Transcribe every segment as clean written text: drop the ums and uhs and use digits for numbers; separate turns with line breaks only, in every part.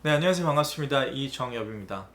네, 안녕하세요. 반갑습니다. 이정엽입니다.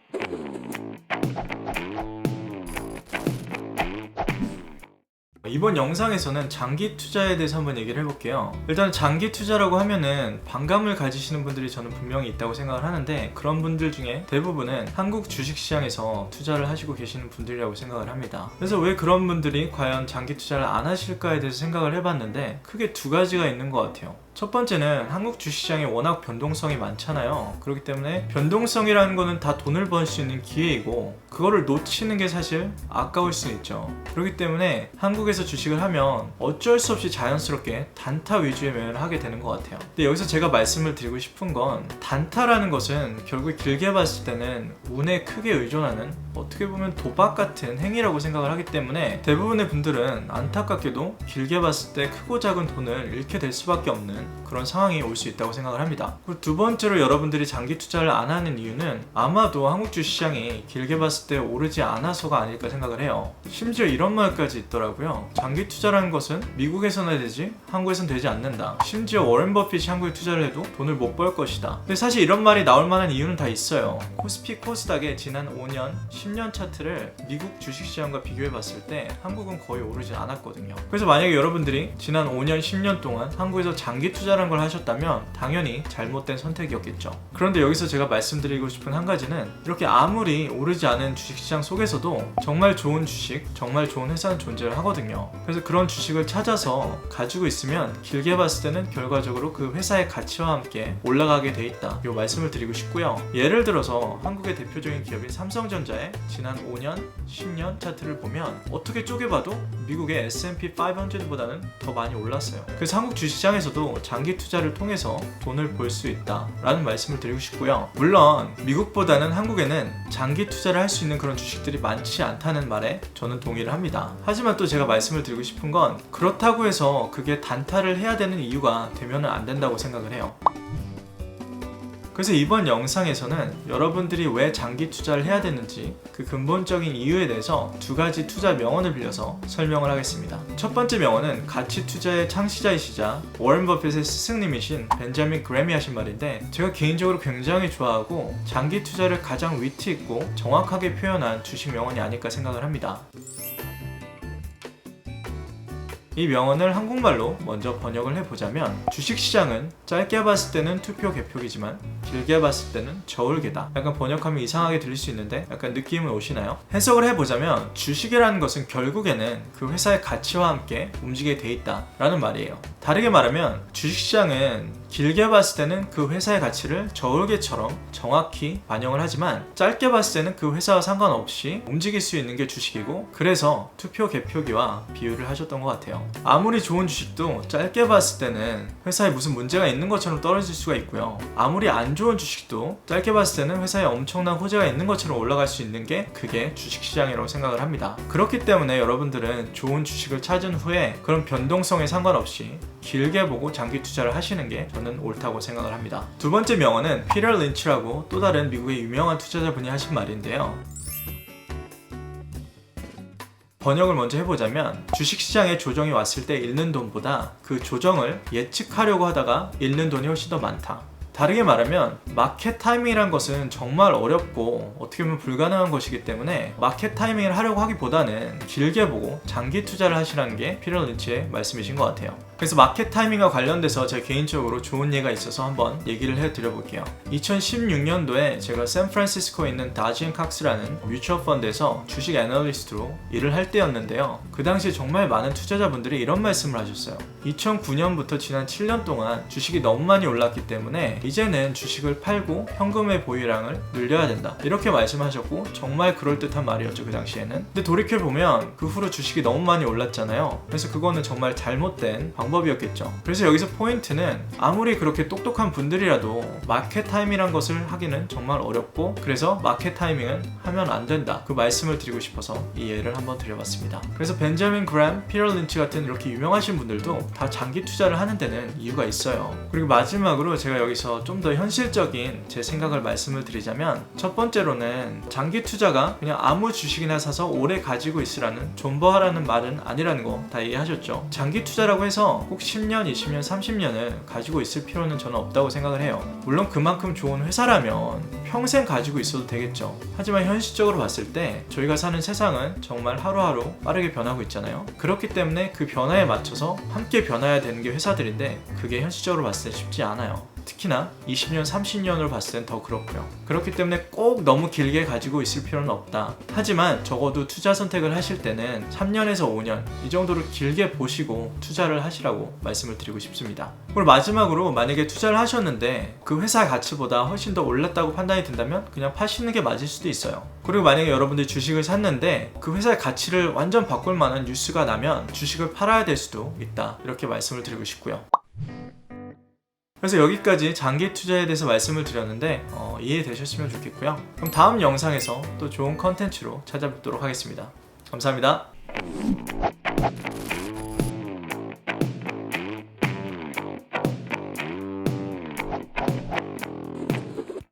이번 영상에서는 장기 투자에 대해서 한번 얘기를 해볼게요. 일단 장기 투자라고 하면은 반감을 가지시는 분들이 저는 분명히 있다고 생각을 하는데, 그런 분들 중에 대부분은 한국 주식시장에서 투자를 하시고 계시는 분들이라고 생각을 합니다. 그래서 왜 그런 분들이 과연 장기 투자를 안 하실까에 대해서 생각을 해봤는데, 크게 두 가지가 있는 것 같아요. 첫 번째는 한국 주식시장에 워낙 변동성이 많잖아요. 그렇기 때문에 변동성이라는 거는 다 돈을 벌 수 있는 기회이고, 그거를 놓치는 게 사실 아까울 수 있죠. 그렇기 때문에 한국에서 주식을 하면 어쩔 수 없이 자연스럽게 단타 위주의 매매를 하게 되는 것 같아요. 근데 여기서 제가 말씀을 드리고 싶은 건, 단타라는 것은 결국 길게 봤을 때는 운에 크게 의존하는, 어떻게 보면 도박 같은 행위라고 생각을 하기 때문에 대부분의 분들은 안타깝게도 길게 봤을 때 크고 작은 돈을 잃게 될 수밖에 없는 그런 상황이 올 수 있다고 생각을 합니다. 그리고 두 번째로 여러분들이 장기 투자를 안 하는 이유는 아마도 한국 주식시장이 길게 봤을 때 오르지 않아서가 아닐까 생각을 해요. 심지어 이런 말까지 있더라고요. 장기 투자라는 것은 미국에서나 되지 한국에선 되지 않는다. 심지어 워렌 버핏이 한국에 투자를 해도 돈을 못 벌 것이다. 근데 사실 이런 말이 나올 만한 이유는 다 있어요. 코스피 코스닥의 지난 5년, 10년 차트를 미국 주식시장과 비교해 봤을 때 한국은 거의 오르지 않았거든요. 그래서 만약에 여러분들이 지난 5년, 10년 동안 한국에서 장기 투자라는 걸 하셨다면 당연히 잘못된 선택이었겠죠. 그런데 여기서 제가 말씀드리고 싶은 한 가지는, 이렇게 아무리 오르지 않은 주식시장 속에서도 정말 좋은 주식, 정말 좋은 회사는 존재를 하거든요. 그래서 그런 주식을 찾아서 가지고 있으면 길게 봤을 때는 결과적으로 그 회사의 가치와 함께 올라가게 돼 있다, 이 말씀을 드리고 싶고요. 예를 들어서 한국의 대표적인 기업인 삼성전자의 지난 5년, 10년 차트를 보면 어떻게 쪼개봐도 미국의 S&P 500보다는 더 많이 올랐어요. 그래서 한국 주식시장에서도 장기 투자를 통해서 돈을 벌 수 있다라는 말씀을 드리고 싶고요. 물론 미국보다는 한국에는 장기 투자를 할 수 있는 그런 주식들이 많지 않다는 말에 저는 동의를 합니다. 하지만 또 제가 말씀을 드리고 싶은 건, 그렇다고 해서 그게 단타를 해야 되는 이유가 되면은 안 된다고 생각을 해요. 그래서 이번 영상에서는 여러분들이 왜 장기 투자를 해야 되는지, 그 근본적인 이유에 대해서 두 가지 투자 명언을 빌려서 설명을 하겠습니다. 첫 번째 명언은 가치 투자의 창시자이시자 워렌 버핏의 스승님이신 벤자민 그램이 하신 말인데, 제가 개인적으로 굉장히 좋아하고 장기 투자를 가장 위트 있고 정확하게 표현한 주식 명언이 아닐까 생각을 합니다. 이 명언을 한국말로 먼저 번역을 해보자면, 주식시장은 짧게 봤을 때는 투표 개표기지만 길게 봤을 때는 저울개다. 약간 번역하면 이상하게 들릴 수 있는데 약간 느낌은 오시나요? 해석을 해보자면, 주식이라는 것은 결국에는 그 회사의 가치와 함께 움직이게 돼 있다 라는 말이에요. 다르게 말하면 주식시장은 길게 봤을 때는 그 회사의 가치를 저울개처럼 정확히 반영을 하지만, 짧게 봤을 때는 그 회사와 상관없이 움직일 수 있는 게 주식이고, 그래서 투표 개표기와 비유를 하셨던 것 같아요. 아무리 좋은 주식도 짧게 봤을 때는 회사에 무슨 문제가 있는 것처럼 떨어질 수가 있고요. 아무리 안 좋은 주식도 짧게 봤을 때는 회사에 엄청난 호재가 있는 것처럼 올라갈 수 있는 게, 그게 주식시장이라고 생각을 합니다. 그렇기 때문에 여러분들은 좋은 주식을 찾은 후에 그런 변동성에 상관없이 길게 보고 장기 투자를 하시는 게 저는 옳다고 생각을 합니다. 두 번째 명언은 피터 린치라고 또 다른 미국의 유명한 투자자분이 하신 말인데요. 번역을 먼저 해보자면, 주식시장에 조정이 왔을 때 잃는 돈보다 그 조정을 예측하려고 하다가 잃는 돈이 훨씬 더 많다. 다르게 말하면 마켓 타이밍이란 것은 정말 어렵고 어떻게 보면 불가능한 것이기 때문에 마켓 타이밍을 하려고 하기보다는 길게 보고 장기 투자를 하시라는 게 피터 린치의 말씀이신 것 같아요. 그래서 마켓 타이밍과 관련돼서 제가 개인적으로 좋은 예가 있어서 한번 얘기를 해드려 볼게요. 2016년도에 제가 샌프란시스코에 있는 다지앤칵스라는 뮤추얼 펀드에서 주식 애널리스트로 일을 할 때였는데요. 그 당시에 정말 많은 투자자분들이 이런 말씀을 하셨어요. 2009년부터 지난 7년 동안 주식이 너무 많이 올랐기 때문에 이제는 주식을 팔고 현금의 보유량을 늘려야 된다, 이렇게 말씀하셨고, 정말 그럴듯한 말이었죠, 그 당시에는. 근데 돌이켜보면 그 후로 주식이 너무 많이 올랐잖아요. 그래서 그거는 정말 잘못된 방법이었겠죠. 그래서 여기서 포인트는, 아무리 그렇게 똑똑한 분들이라도 마켓 타이밍이란 것을 하기는 정말 어렵고, 그래서 마켓 타이밍은 하면 안 된다, 그 말씀을 드리고 싶어서 이 예를 한번 드려봤습니다. 그래서 벤자민 그램, 피터 린치 같은 이렇게 유명하신 분들도 다 장기 투자를 하는 데는 이유가 있어요. 그리고 마지막으로 제가 여기서 좀 더 현실적인 제 생각을 말씀을 드리자면, 첫 번째로는 장기 투자가 그냥 아무 주식이나 사서 오래 가지고 있으라는 존버하라는 말은 아니라는 거 다 이해하셨죠? 장기 투자라고 해서 해서 꼭 10년, 20년, 30년을 가지고 있을 필요는 저는 없다고 생각을 해요. 물론 그만큼 좋은 회사라면 평생 가지고 있어도 되겠죠. 하지만 현실적으로 봤을 때 저희가 사는 세상은 정말 하루하루 빠르게 변하고 있잖아요. 그렇기 때문에 그 변화에 맞춰서 함께 변화해야 되는 게 회사들인데 그게 현실적으로 봤을 때 쉽지 않아요. 특히나 20년, 30년으로 봤을 땐 더 그렇고요. 그렇기 때문에 꼭 너무 길게 가지고 있을 필요는 없다. 하지만 적어도 투자 선택을 하실 때는 3년에서 5년 이 정도로 길게 보시고 투자를 하시라고 말씀을 드리고 싶습니다. 그리고 마지막으로 만약에 투자를 하셨는데 그 회사 가치보다 훨씬 더 올랐다고 판단이 든다면 그냥 파시는 게 맞을 수도 있어요. 그리고 만약에 여러분들이 주식을 샀는데 그 회사의 가치를 완전 바꿀 만한 뉴스가 나면 주식을 팔아야 될 수도 있다. 이렇게 말씀을 드리고 싶고요. 그래서 여기까지 장기 투자에 대해서 말씀을 드렸는데 이해되셨으면 좋겠고요. 그럼 다음 영상에서 또 좋은 컨텐츠로 찾아뵙도록 하겠습니다. 감사합니다.